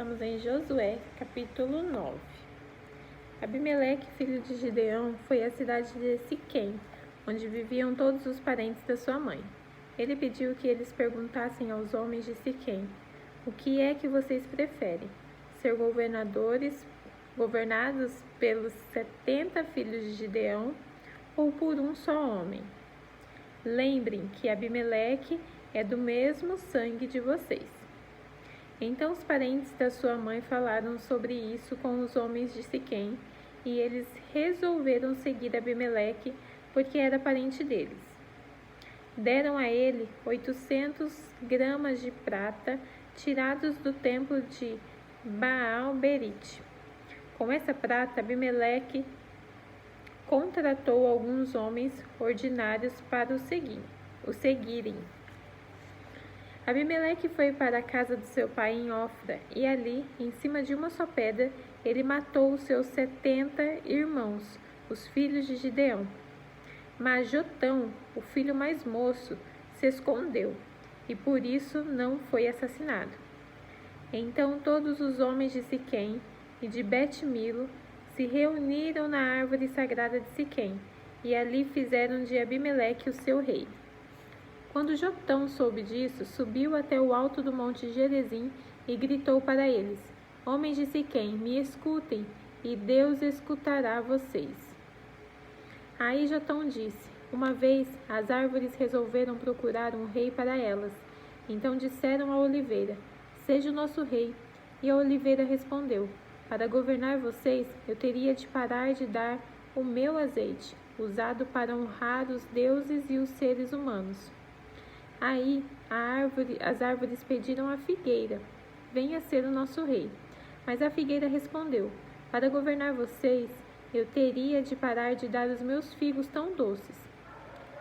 estamos em Josué, capítulo 9. Abimeleque, filho de Gideão, foi à cidade de Siquém, onde viviam todos os parentes da sua mãe. Ele pediu que eles perguntassem aos homens de Siquém: o que é que vocês preferem? Ser governados pelos 70 filhos de Gideão ou por um só homem? Lembrem que Abimeleque é do mesmo sangue de vocês. Então os parentes da sua mãe falaram sobre isso com os homens de Siquém, e eles resolveram seguir Abimeleque, porque era parente deles. Deram a ele 800 gramas de prata, tirados do templo de Baal-Berite. Com essa prata, Abimeleque contratou alguns homens ordinários para o seguirem. Abimeleque foi para a casa do seu pai em Ofra, e ali, em cima de uma só pedra, ele matou os seus 70 irmãos, os filhos de Gideão. Mas Jotão, o filho mais moço, se escondeu, e por isso não foi assassinado. Então todos os homens de Siquém e de Bet-Milo se reuniram na árvore sagrada de Siquém, e ali fizeram de Abimeleque o seu rei. Quando Jotão soube disso, subiu até o alto do monte Gerizim e gritou para eles: homens de Siquém, me escutem, e Deus escutará vocês. Aí Jotão disse: uma vez as árvores resolveram procurar um rei para elas. Então disseram à oliveira: seja o nosso rei. E a oliveira respondeu: para governar vocês, eu teria de parar de dar o meu azeite, usado para honrar os deuses e os seres humanos. Aí as árvores pediram à figueira: venha ser o nosso rei. Mas a figueira respondeu: para governar vocês, eu teria de parar de dar os meus figos tão doces.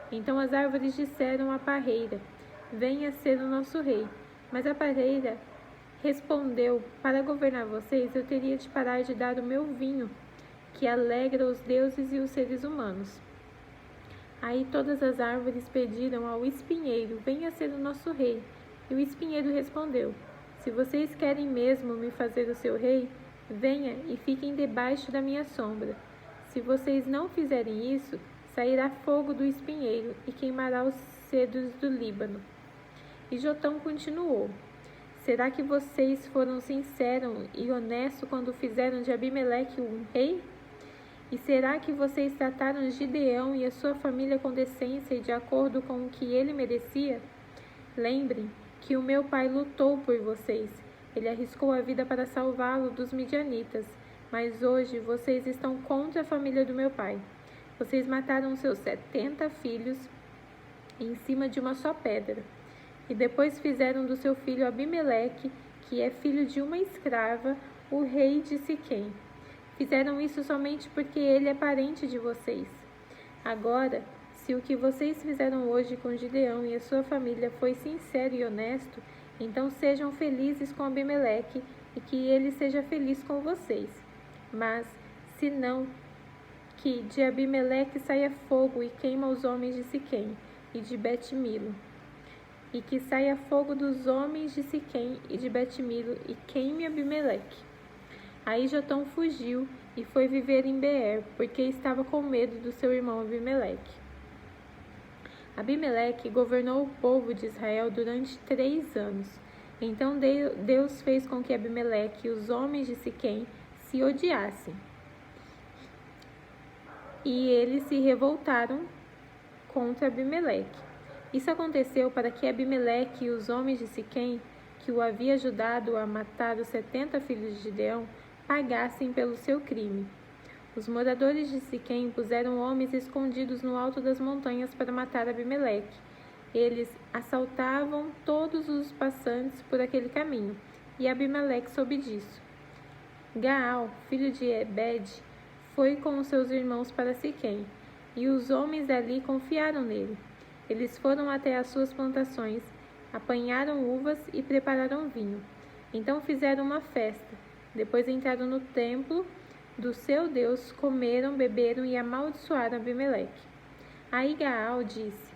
Então as árvores disseram à parreira: venha ser o nosso rei. Mas a parreira respondeu: para governar vocês, eu teria de parar de dar o meu vinho, que alegra os deuses e os seres humanos. Aí todas as árvores pediram ao espinheiro: venha ser o nosso rei. E o espinheiro respondeu: se vocês querem mesmo me fazer o seu rei, venha e fiquem debaixo da minha sombra. Se vocês não fizerem isso, sairá fogo do espinheiro e queimará os cedros do Líbano. E Jotão continuou: será que vocês foram sinceros e honestos quando fizeram de Abimeleque um rei? E será que vocês trataram Gideão e a sua família com decência e de acordo com o que ele merecia? Lembrem que o meu pai lutou por vocês. Ele arriscou a vida para salvá-lo dos midianitas. Mas hoje vocês estão contra a família do meu pai. Vocês mataram seus 70 filhos em cima de uma só pedra. E depois fizeram do seu filho Abimeleque, que é filho de uma escrava, o rei de Siquém. Fizeram isso somente porque ele é parente de vocês. Agora, se o que vocês fizeram hoje com Gideão e a sua família foi sincero e honesto, então sejam felizes com Abimeleque e que ele seja feliz com vocês. Mas, se não, que de Abimeleque saia fogo e queima os homens de Siquém e de Bet-Milo. E que saia fogo dos homens de Siquém e de Bet-Milo e queime Abimeleque. Aí Jotão fugiu e foi viver em Beer, porque estava com medo do seu irmão Abimeleque. Abimeleque governou o povo de Israel durante 3 anos. Então Deus fez com que Abimeleque e os homens de Siquém se odiassem. E eles se revoltaram contra Abimeleque. Isso aconteceu para que Abimeleque e os homens de Siquém, que o havia ajudado a matar os 70 filhos de Gideão, pagassem pelo seu crime. Os moradores de Siquém puseram homens escondidos no alto das montanhas para matar Abimeleque. Eles assaltavam todos os passantes por aquele caminho, e Abimeleque soube disso. Gaal, filho de Ebed, foi com os seus irmãos para Siquém, e os homens dali confiaram nele. Eles foram até as suas plantações, apanharam uvas e prepararam vinho. Então fizeram uma festa. Depois entraram no templo do seu Deus, comeram, beberam e amaldiçoaram Abimeleque. Aí Gaal disse: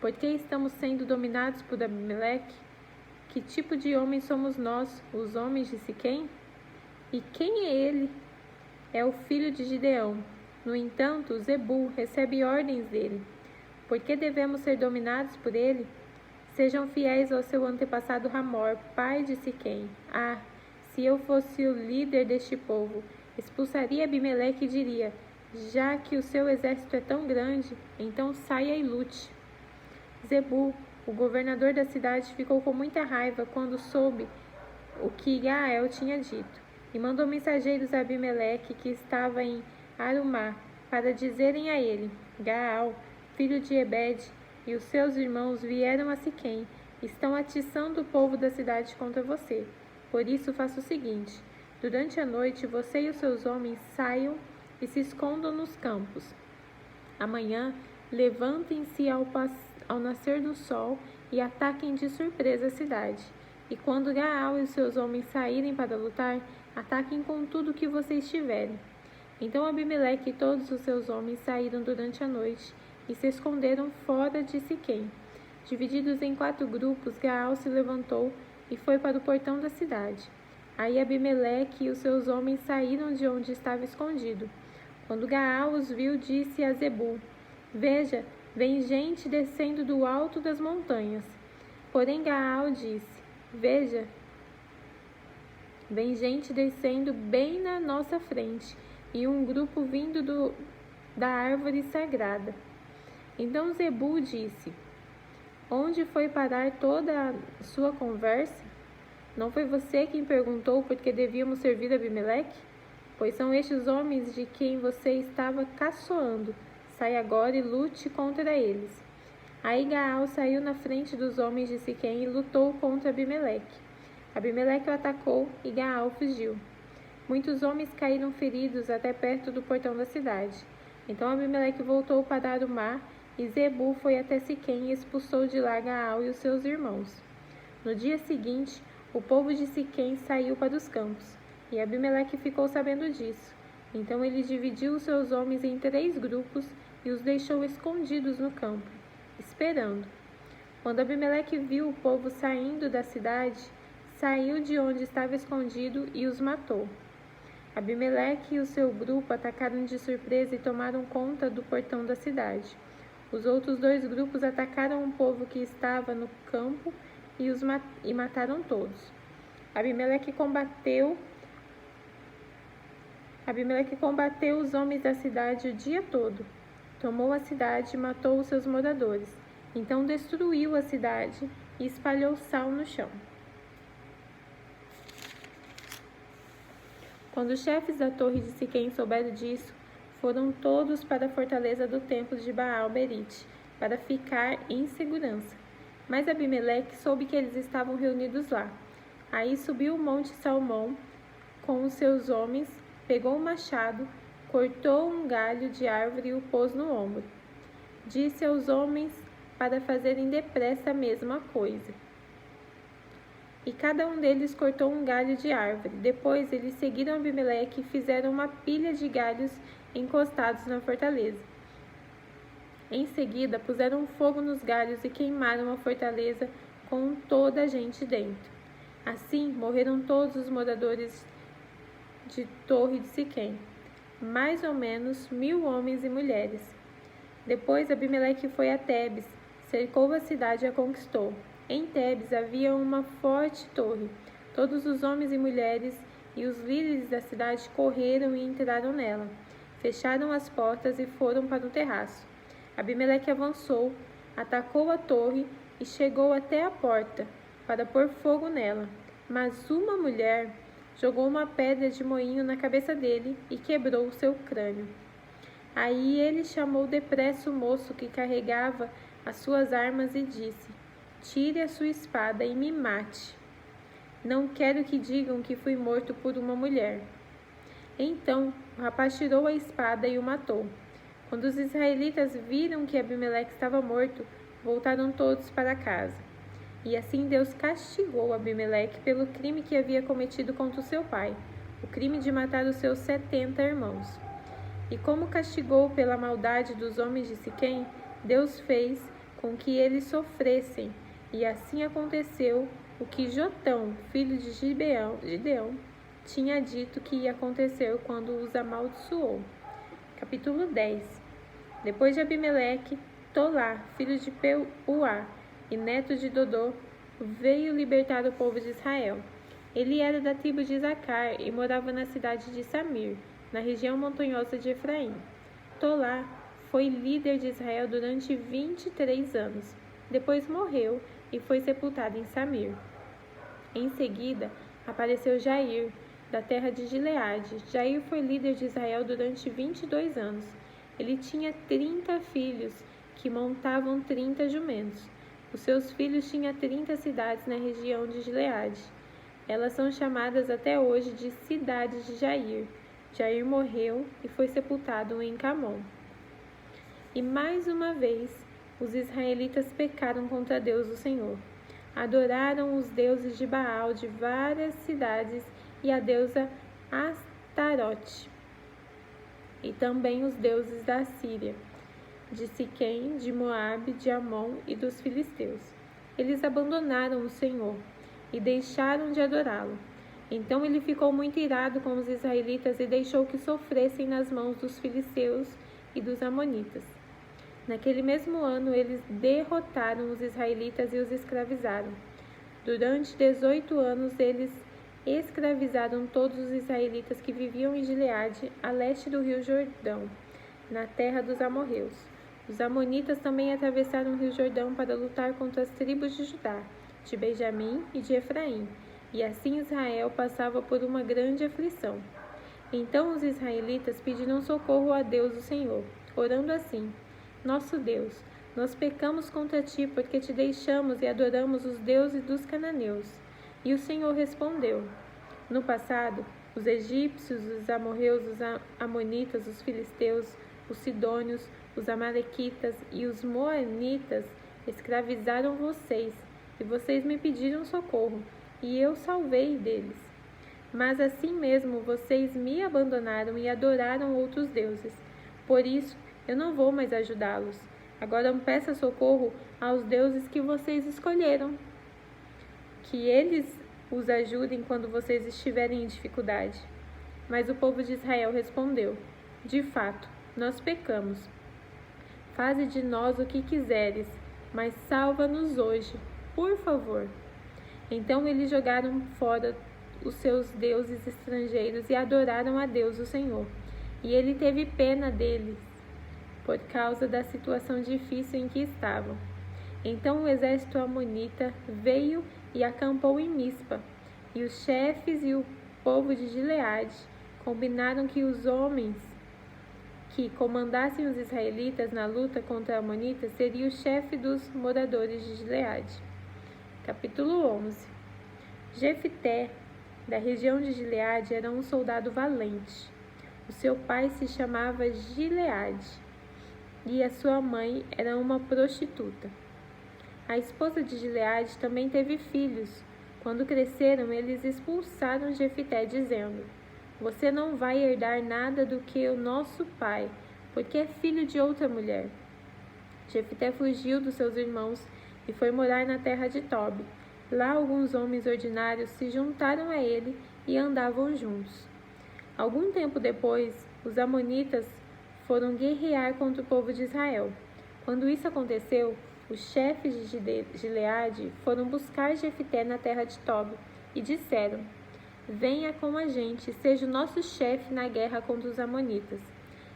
por que estamos sendo dominados por Abimeleque? que tipo de homem somos nós, os homens de Siquém? E quem é ele? É o filho de Gideão. No entanto, Zebul recebe ordens dele. Por que devemos ser dominados por ele? Sejam fiéis ao seu antepassado Ramor, pai de Siquém. Ah, se eu fosse o líder deste povo, expulsaria Abimeleque e diria: já que o seu exército é tão grande, então saia e lute. Zebul, o governador da cidade, ficou com muita raiva quando soube o que Gaal tinha dito, e mandou mensageiros a Abimeleque, que estava em Arumá, para dizerem a ele: Gaal, filho de Ebed, e os seus irmãos vieram a Siquém, estão atiçando o povo da cidade contra você. Por isso faça o seguinte: durante a noite você e os seus homens saiam e se escondam nos campos. Amanhã levantem-se ao nascer do sol e ataquem de surpresa a cidade. E quando Gaal e os seus homens saírem para lutar, ataquem com tudo que vocês tiverem. Então Abimeleque e todos os seus homens saíram durante a noite e se esconderam fora de Siquém. Divididos em 4 grupos, Gaal se levantou e foi para o portão da cidade. Aí Abimeleque e os seus homens saíram de onde estava escondido. Quando Gaal os viu, disse a Zebul: Veja, vem gente descendo do alto das montanhas. Porém Gaal disse: Veja, vem gente descendo bem na nossa frente, e um grupo vindo da árvore sagrada. Então Zebul disse: Onde foi parar toda a sua conversa? Não foi você quem perguntou por que devíamos servir Abimeleque? Pois são estes homens de quem você estava caçoando. Sai agora e lute contra eles. Aí Gaal saiu na frente dos homens de Siquém e lutou contra Abimeleque. Abimeleque o atacou e Gaal fugiu. Muitos homens caíram feridos até perto do portão da cidade. Então Abimeleque voltou para Arumá e Zebul foi até Siquém e expulsou de lá Gaal e os seus irmãos. No dia seguinte, o povo de Siquém saiu para os campos, e Abimeleque ficou sabendo disso. Então ele dividiu os seus homens em 3 grupos e os deixou escondidos no campo, esperando. Quando Abimeleque viu o povo saindo da cidade, saiu de onde estava escondido e os matou. Abimeleque e o seu grupo atacaram de surpresa e tomaram conta do portão da cidade. Os outros 2 grupos atacaram o povo que estava no campo e mataram todos. Abimeleque combateu os homens da cidade o dia todo. Tomou a cidade e matou os seus moradores. Então destruiu a cidade e espalhou sal no chão. Quando os chefes da torre de Siquém souberam disso, foram todos para a fortaleza do templo de Baal-Berite, para ficar em segurança. Mas Abimeleque soube que eles estavam reunidos lá. Aí subiu o monte Salmão com os seus homens, pegou um machado, cortou um galho de árvore e o pôs no ombro. Disse aos homens para fazerem depressa a mesma coisa. E cada um deles cortou um galho de árvore. Depois eles seguiram Abimeleque e fizeram uma pilha de galhos encostados na fortaleza. Em seguida, puseram fogo nos galhos e queimaram a fortaleza com toda a gente dentro. Assim, morreram todos os moradores de Torre de Siquém, mais ou menos 1000 homens e mulheres. Depois Abimeleque foi a Tebes, cercou a cidade e a conquistou. Em Tebes havia uma forte torre. Todos os homens e mulheres e os líderes da cidade correram e entraram nela. Fecharam as portas e foram para o terraço. Abimeleque avançou, atacou a torre e chegou até a porta para pôr fogo nela. Mas uma mulher jogou uma pedra de moinho na cabeça dele e quebrou o seu crânio. Aí ele chamou depressa o moço que carregava as suas armas e disse: Tire a sua espada e me mate. Não quero que digam que fui morto por uma mulher. Então o rapaz tirou a espada e o matou. Quando os israelitas viram que Abimeleque estava morto, voltaram todos para casa. E assim Deus castigou Abimeleque pelo crime que havia cometido contra o seu pai, o crime de matar os seus 70 irmãos. E como castigou pela maldade dos homens de Siquém, Deus fez com que eles sofressem, e assim aconteceu o que Jotão, filho de Gideão, tinha dito que ia acontecer quando os amaldiçoou. Capítulo 10. Depois de Abimeleque, Tolá, filho de Peuá e neto de Dodô, veio libertar o povo de Israel. Ele era da tribo de Isacar e morava na cidade de Samir, na região montanhosa de Efraim. Tolá foi líder de Israel durante 23 anos. Depois morreu e foi sepultado em Samir. Em seguida, apareceu Jair, da terra de Gileade. Jair foi líder de Israel durante 22 anos. Ele tinha 30 filhos, que montavam 30 jumentos. Os seus filhos tinham 30 cidades na região de Gileade. Elas são chamadas até hoje de cidades de Jair. Jair morreu e foi sepultado em Camon. E mais uma vez, os israelitas pecaram contra Deus, o Senhor. Adoraram os deuses de Baal de várias cidades e a deusa Astarote, e também os deuses da Síria, de Siquém, de Moabe, de Amon e dos filisteus. Eles abandonaram o Senhor e deixaram de adorá-lo. Então ele ficou muito irado com os israelitas e deixou que sofressem nas mãos dos filisteus e dos amonitas. Naquele mesmo ano, eles derrotaram os israelitas e os escravizaram. Durante 18 anos, eles escravizaram todos os israelitas que viviam em Gileade, a leste do rio Jordão, na terra dos amorreus. Os amonitas também atravessaram o rio Jordão para lutar contra as tribos de Judá, de Benjamim e de Efraim, e assim Israel passava por uma grande aflição. Então os israelitas pediram socorro a Deus, o Senhor, orando assim: Nosso Deus, nós pecamos contra ti porque te deixamos e adoramos os deuses dos cananeus. E o Senhor respondeu: No passado, os egípcios, os amorreus, os amonitas, os filisteus, os sidônios, os amalequitas e os moabitas escravizaram vocês, e vocês me pediram socorro, e eu salvei deles. Mas assim mesmo vocês me abandonaram e adoraram outros deuses. Por isso, eu não vou mais ajudá-los. Agora peça socorro aos deuses que vocês escolheram. Que eles os ajudem quando vocês estiverem em dificuldade. Mas o povo de Israel respondeu: De fato, nós pecamos. Faze de nós o que quiseres, mas salva-nos hoje, por favor. Então eles jogaram fora os seus deuses estrangeiros e adoraram a Deus, o Senhor. E ele teve pena deles, por causa da situação difícil em que estavam. Então o exército amonita veio e acampou em Mispa, e os chefes e o povo de Gileade combinaram que os homens que comandassem os israelitas na luta contra a Amonita seria o chefe dos moradores de Gileade. Capítulo 11. Jefté, da região de Gileade, era um soldado valente. O seu pai se chamava Gileade e a sua mãe era uma prostituta. A esposa de Gileade também teve filhos. Quando cresceram, eles expulsaram Jefté, dizendo: Você não vai herdar nada do que o nosso pai, porque é filho de outra mulher. Jefté fugiu dos seus irmãos e foi morar na terra de Tobi. Lá alguns homens ordinários se juntaram a ele e andavam juntos. Algum tempo depois, os amonitas foram guerrear contra o povo de Israel. Quando isso aconteceu, os chefes de Gileade foram buscar Jefté na terra de Tobi e disseram: Venha com a gente, seja o nosso chefe na guerra contra os amonitas.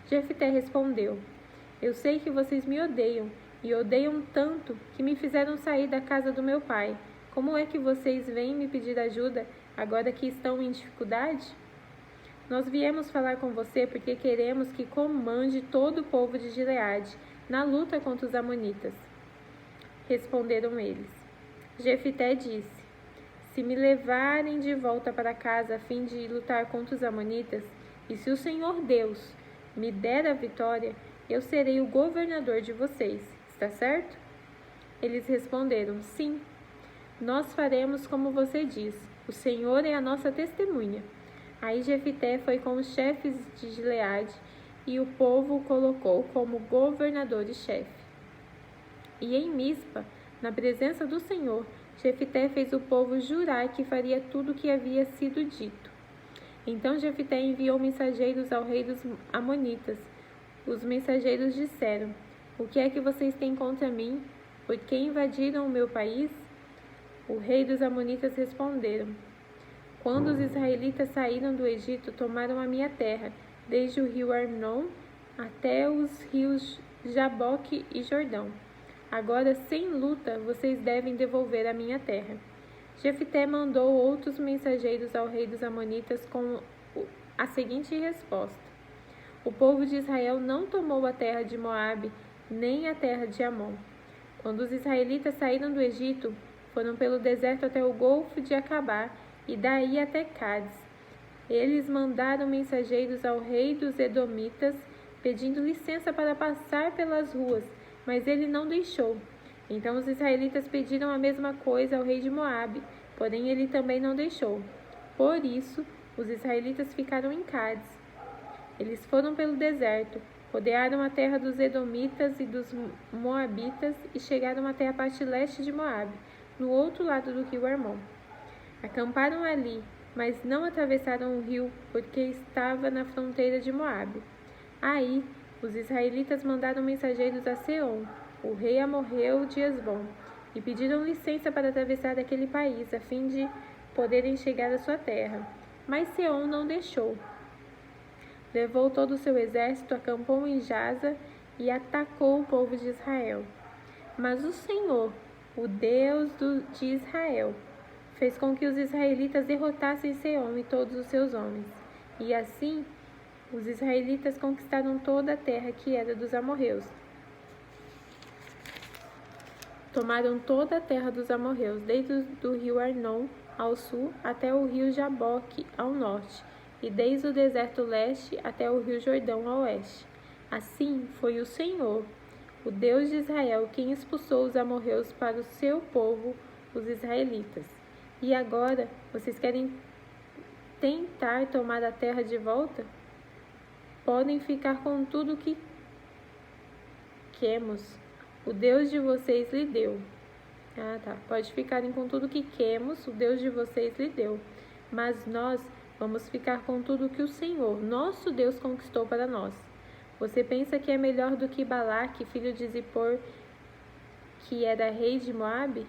Jefté respondeu: Eu sei que vocês me odeiam, e odeiam tanto que me fizeram sair da casa do meu pai. Como é que vocês vêm me pedir ajuda agora que estão em dificuldade? Nós viemos falar com você porque queremos que comande todo o povo de Gileade na luta contra os amonitas. Responderam eles. Jefté disse: Se me levarem de volta para casa a fim de lutar contra os amonitas, e se o Senhor Deus me der a vitória, eu serei o governador de vocês. Está certo? Eles responderam: Sim, nós faremos como você diz. O Senhor é a nossa testemunha. Aí Jefté foi com os chefes de Gileade e o povo o colocou como governador e chefe. E em Mispa, na presença do Senhor, Jefité fez o povo jurar que faria tudo o que havia sido dito. Então Jefité enviou mensageiros ao rei dos Amonitas. Os mensageiros disseram: "O que é que vocês têm contra mim? Por que invadiram o meu país?" O rei dos Amonitas responderam: "Quando os israelitas saíram do Egito, tomaram a minha terra, desde o rio Arnon até os rios Jaboque e Jordão. Agora, sem luta, vocês devem devolver a minha terra." Jefité mandou outros mensageiros ao rei dos Amonitas com a seguinte resposta: "O povo de Israel não tomou a terra de Moabe, nem a terra de Amon. Quando os israelitas saíram do Egito, foram pelo deserto até o Golfo de Acabá e daí até Cádiz. Eles mandaram mensageiros ao rei dos Edomitas, pedindo licença para passar pelas ruas, mas ele não deixou. Então os israelitas pediram a mesma coisa ao rei de Moabe, porém ele também não deixou. Por isso, os israelitas ficaram em Cádiz. Eles foram pelo deserto, rodearam a terra dos Edomitas e dos Moabitas e chegaram até a parte leste de Moabe, no outro lado do rio Hermon. Acamparam ali, mas não atravessaram o rio, porque estava na fronteira de Moabe. Aí, os israelitas mandaram mensageiros a Seom, o rei amorreu de Hesbom, e pediram licença para atravessar aquele país, a fim de poderem chegar à sua terra. Mas Seom não deixou. Levou todo o seu exército, acampou em Jaza e atacou o povo de Israel. Mas o Senhor, o Deus de Israel, fez com que os israelitas derrotassem Seom e todos os seus homens. E assim, os israelitas conquistaram toda a terra que era dos amorreus. Tomaram toda a terra dos amorreus, desde o rio Arnon ao sul até o rio Jaboque ao norte, e desde o deserto leste até o rio Jordão ao oeste. Assim foi o Senhor, o Deus de Israel, quem expulsou os amorreus para o seu povo, os israelitas. E agora, vocês querem tentar tomar a terra de volta? Podem ficar com tudo que queremos. O Deus de vocês lhe deu. Pode ficarem com tudo que queremos, o Deus de vocês lhe deu. Mas nós vamos ficar com tudo que o Senhor, nosso Deus, conquistou para nós. Você pensa que é melhor do que Balaque, filho de Zippor, que era rei de Moabe?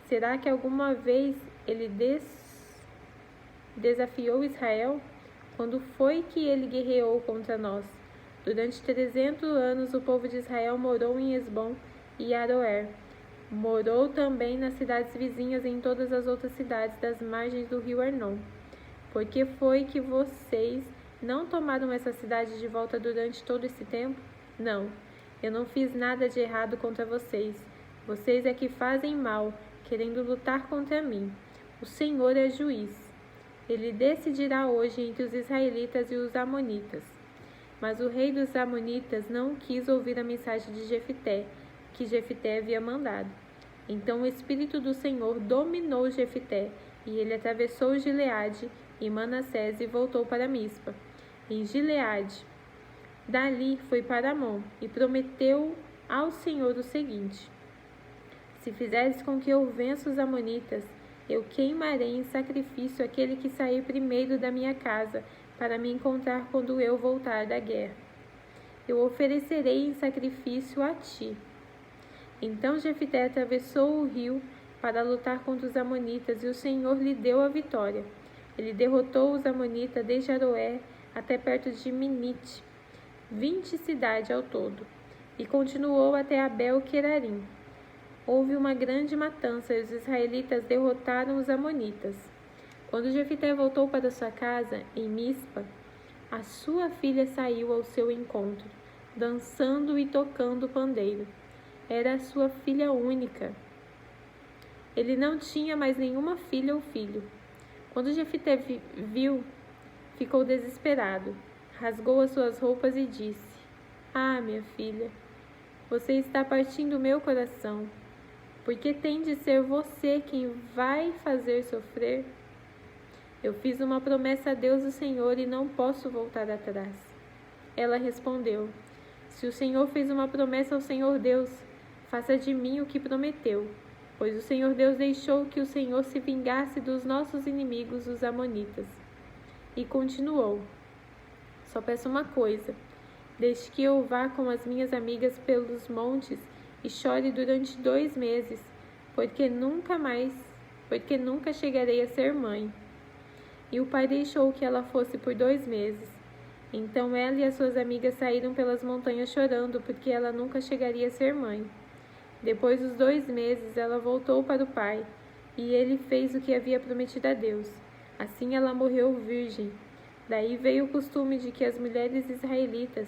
Será que alguma vez ele desafiou Israel? Quando foi que ele guerreou contra nós? Durante 300 anos o povo de Israel morou em Hesbom e Aroer. Morou também nas cidades vizinhas e em todas as outras cidades das margens do rio Arnon. Por que foi que vocês não tomaram essa cidade de volta durante todo esse tempo? Não, eu não fiz nada de errado contra vocês. Vocês é que fazem mal, querendo lutar contra mim. O Senhor é juiz. Ele decidirá hoje entre os israelitas e os amonitas. Mas o rei dos amonitas não quis ouvir a mensagem de Jefité, que Jefité havia mandado. Então o Espírito do Senhor dominou Jefité, e ele atravessou Gileade e Manassés e voltou para Mispa, em Gileade. Dali foi para Amon e prometeu ao Senhor o seguinte: se fizeres com que eu vença os amonitas, eu queimarei em sacrifício aquele que sair primeiro da minha casa para me encontrar quando eu voltar da guerra. Eu oferecerei em sacrifício a ti. Então Jefité atravessou o rio para lutar contra os amonitas, e o Senhor lhe deu a vitória. Ele derrotou os amonitas desde Aroer até perto de Minite, 20 cidades ao todo, e continuou até Abel-Querarim. Houve uma grande matança e os israelitas derrotaram os amonitas. Quando Jefité voltou para sua casa, em Mispa, a sua filha saiu ao seu encontro, dançando e tocando pandeiro. Era a sua filha única. Ele não tinha mais nenhuma filha ou filho. Quando Jefité viu, ficou desesperado. Rasgou as suas roupas e disse: minha filha, você está partindo o meu coração. Porque tem de ser você quem vai fazer sofrer? Eu fiz uma promessa a Deus o Senhor e não posso voltar atrás. Ela respondeu: se o Senhor fez uma promessa ao Senhor Deus, faça de mim o que prometeu. pois o Senhor Deus deixou que o Senhor se vingasse dos nossos inimigos, os amonitas. E continuou: só peço uma coisa, deixe que eu vá com as minhas amigas pelos montes e chore durante 2 meses, porque nunca chegarei a ser mãe. E o pai deixou que ela fosse por 2 meses. Então ela e as suas amigas saíram pelas montanhas chorando, porque ela nunca chegaria a ser mãe. Depois dos 2 meses, ela voltou para o pai, e ele fez o que havia prometido a Deus. Assim ela morreu virgem. Daí veio o costume de que as mulheres israelitas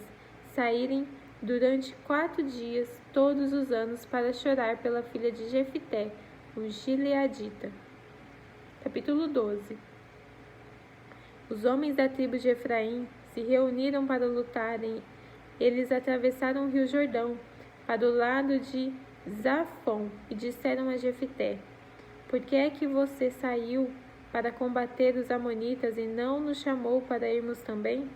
saírem durante 4 dias, todos os anos, para chorar pela filha de Jefité, o gileadita. Capítulo 12. Os homens da tribo de Efraim se reuniram para lutarem. Eles atravessaram o rio Jordão, para o lado de Zafon, e disseram a Jefité: por que é que você saiu para combater os amonitas e não nos chamou para irmos também?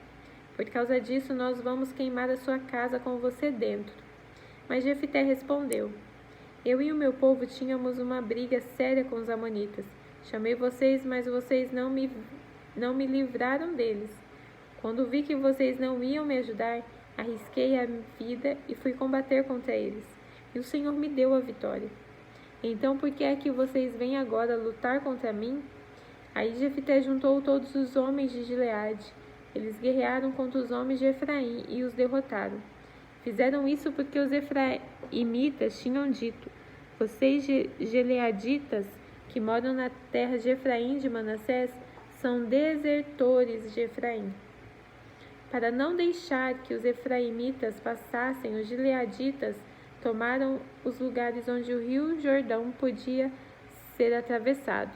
Por causa disso, nós vamos queimar a sua casa com você dentro. Mas Jefité respondeu: eu e o meu povo tínhamos uma briga séria com os amonitas. Chamei vocês, mas vocês não me livraram deles. Quando vi que vocês não iam me ajudar, arrisquei a vida e fui combater contra eles. E o Senhor me deu a vitória. Então por que é que vocês vêm agora lutar contra mim? Aí Jefité juntou todos os homens de Gileade. Eles guerrearam contra os homens de Efraim e os derrotaram. Fizeram isso porque os efraimitas tinham dito: vocês gileaditas, que moram na terra de Efraim e de Manassés, são desertores de Efraim. Para não deixar que os efraimitas passassem, os gileaditas tomaram os lugares onde o rio Jordão podia ser atravessado.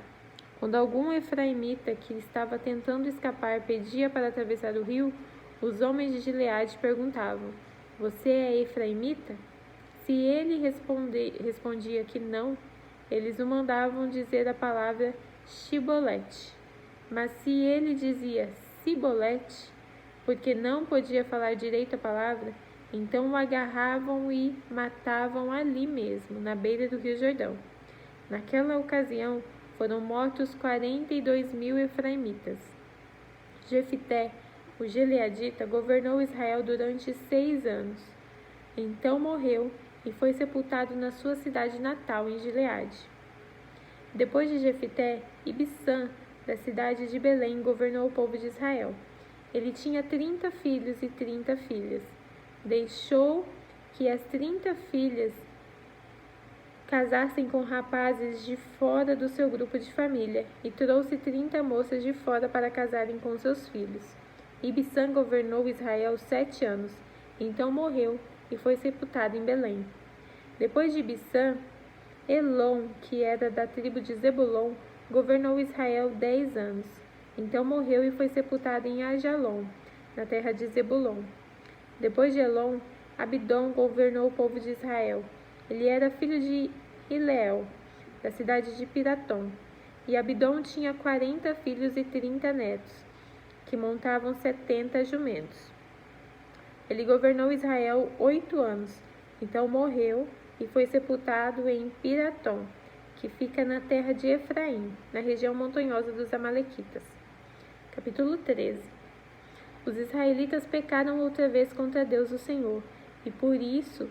Quando algum efraimita que estava tentando escapar pedia para atravessar o rio, os homens de Gileade perguntavam: você é efraimita? Se ele respondia que não, eles o mandavam dizer a palavra Shibolete. Mas se ele dizia Sibolete, porque não podia falar direito a palavra, então o agarravam e matavam ali mesmo, na beira do rio Jordão. Naquela ocasião, foram mortos 42.000 efraimitas. Jefité, o gileadita, governou Israel durante 6 anos. Então morreu e foi sepultado na sua cidade natal, em Gileade. Depois de Jefité, Ibsã, da cidade de Belém, governou o povo de Israel. Ele tinha 30 filhos e 30 filhas. Deixou que as 30 filhas casassem com rapazes de fora do seu grupo de família e trouxe 30 moças de fora para casarem com seus filhos. Ibsã governou Israel 7 anos, então morreu e foi sepultado em Belém. Depois de Ibsã, Elon, que era da tribo de Zebulon, governou Israel 10 anos. Então morreu e foi sepultado em Ajalon, na terra de Zebulon. Depois de Elon, Abidom governou o povo de Israel. Ele era filho de Ileel, da cidade de Piratom. E Abidom tinha 40 filhos e 30 netos, que montavam 70 jumentos. Ele governou Israel 8 anos. Então morreu e foi sepultado em Piratom, que fica na terra de Efraim, na região montanhosa dos Amalequitas. Capítulo 13. Os israelitas pecaram outra vez contra Deus o Senhor, e por isso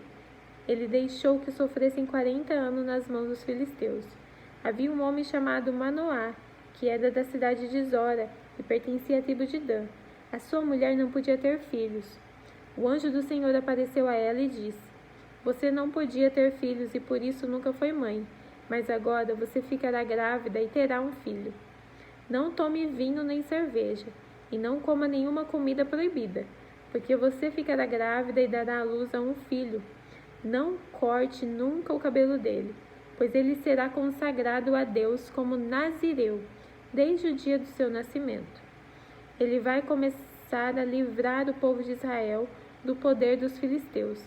ele deixou que sofressem 40 anos nas mãos dos filisteus. Havia um homem chamado Manoá, que era da cidade de Zora e pertencia à tribo de Dan. A sua mulher não podia ter filhos. O anjo do Senhor apareceu a ela e disse: você não podia ter filhos e por isso nunca foi mãe, mas agora você ficará grávida e terá um filho. Não tome vinho nem cerveja, e não coma nenhuma comida proibida, porque você ficará grávida e dará à luz a um filho. Não corte nunca o cabelo dele, pois ele será consagrado a Deus como nazireu, desde o dia do seu nascimento. Ele vai começar a livrar o povo de Israel do poder dos filisteus.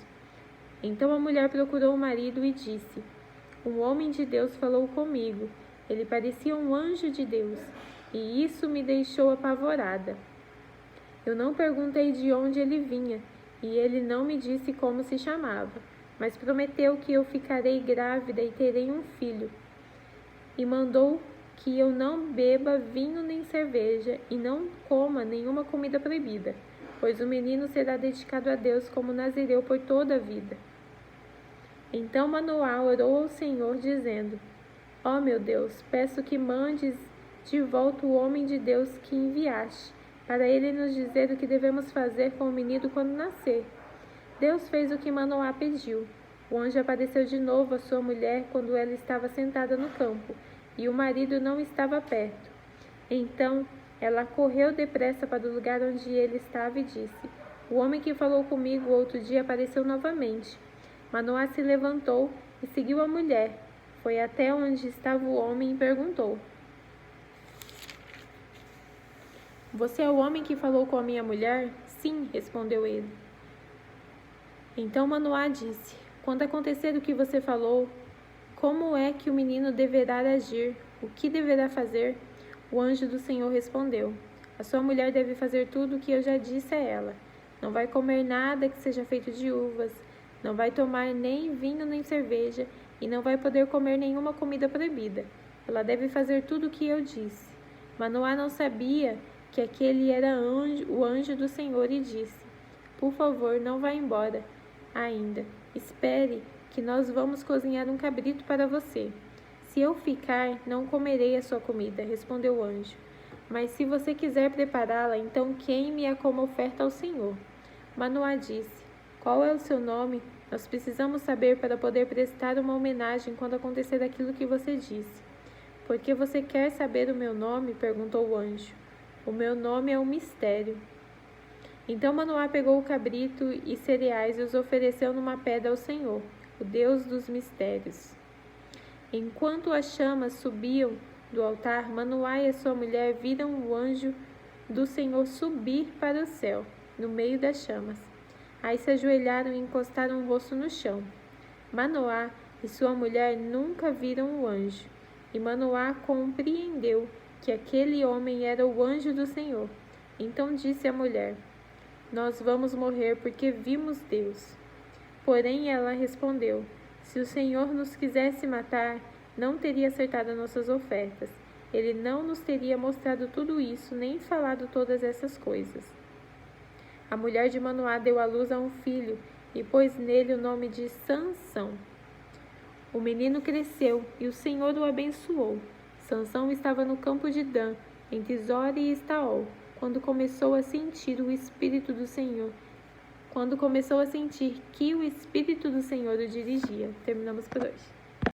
Então a mulher procurou o marido e disse: um homem de Deus falou comigo. Ele parecia um anjo de Deus, e isso me deixou apavorada. Eu não perguntei de onde ele vinha, e ele não me disse como se chamava. mas prometeu que eu ficarei grávida e terei um filho. E mandou que eu não beba vinho nem cerveja e não coma nenhuma comida proibida, pois o menino será dedicado a Deus como nazireu por toda a vida. Então Manoá orou ao Senhor, dizendo: Ó meu Deus, peço que mandes de volta o homem de Deus que enviaste, para ele nos dizer o que devemos fazer com o menino quando nascer. Deus fez o que Manoá pediu. O anjo apareceu de novo à sua mulher quando ela estava sentada no campo, e o marido não estava perto. Então ela correu depressa para o lugar onde ele estava e disse: O homem que falou comigo outro dia apareceu novamente. Manoá se levantou e seguiu a mulher. Foi até onde estava o homem e perguntou: Você é o homem que falou com a minha mulher? Sim, respondeu ele. Então Manoá disse: Quando acontecer o que você falou, como é que o menino deverá agir? O que deverá fazer? O anjo do Senhor respondeu: A sua mulher deve fazer tudo o que eu já disse a ela. Não vai comer nada que seja feito de uvas, não vai tomar nem vinho nem cerveja, e não vai poder comer nenhuma comida proibida. Ela deve fazer tudo o que eu disse. Manoá não sabia que aquele era o anjo do Senhor e disse: Por favor, não vá embora ainda. Espere, que nós vamos cozinhar um cabrito para você. Se eu ficar, não comerei a sua comida, respondeu o anjo. Mas se você quiser prepará-la, então queime-a como oferta ao Senhor. Manoá disse: Qual é o seu nome? Nós precisamos saber para poder prestar uma homenagem quando acontecer aquilo que você disse. Por que você quer saber o meu nome? Perguntou o anjo. O meu nome é um mistério. Então Manoá pegou o cabrito e cereais e os ofereceu numa pedra ao Senhor, o Deus dos mistérios. Enquanto as chamas subiam do altar, Manoá e a sua mulher viram o anjo do Senhor subir para o céu, no meio das chamas. Aí se ajoelharam e encostaram o rosto no chão. Manoá e sua mulher nunca viram o anjo, e Manoá compreendeu que aquele homem era o anjo do Senhor. Então disse à mulher: Nós vamos morrer porque vimos Deus. Porém ela respondeu: Se o Senhor nos quisesse matar, não teria acertado nossas ofertas. Ele não nos teria mostrado tudo isso, nem falado todas essas coisas. A mulher de Manoá deu à luz a um filho e pôs nele o nome de Sansão. O menino cresceu e o Senhor o abençoou. Sansão estava no campo de Dan, entre Zora e Estaol, quando começou a sentir que o Espírito do Senhor o dirigia. Terminamos por hoje.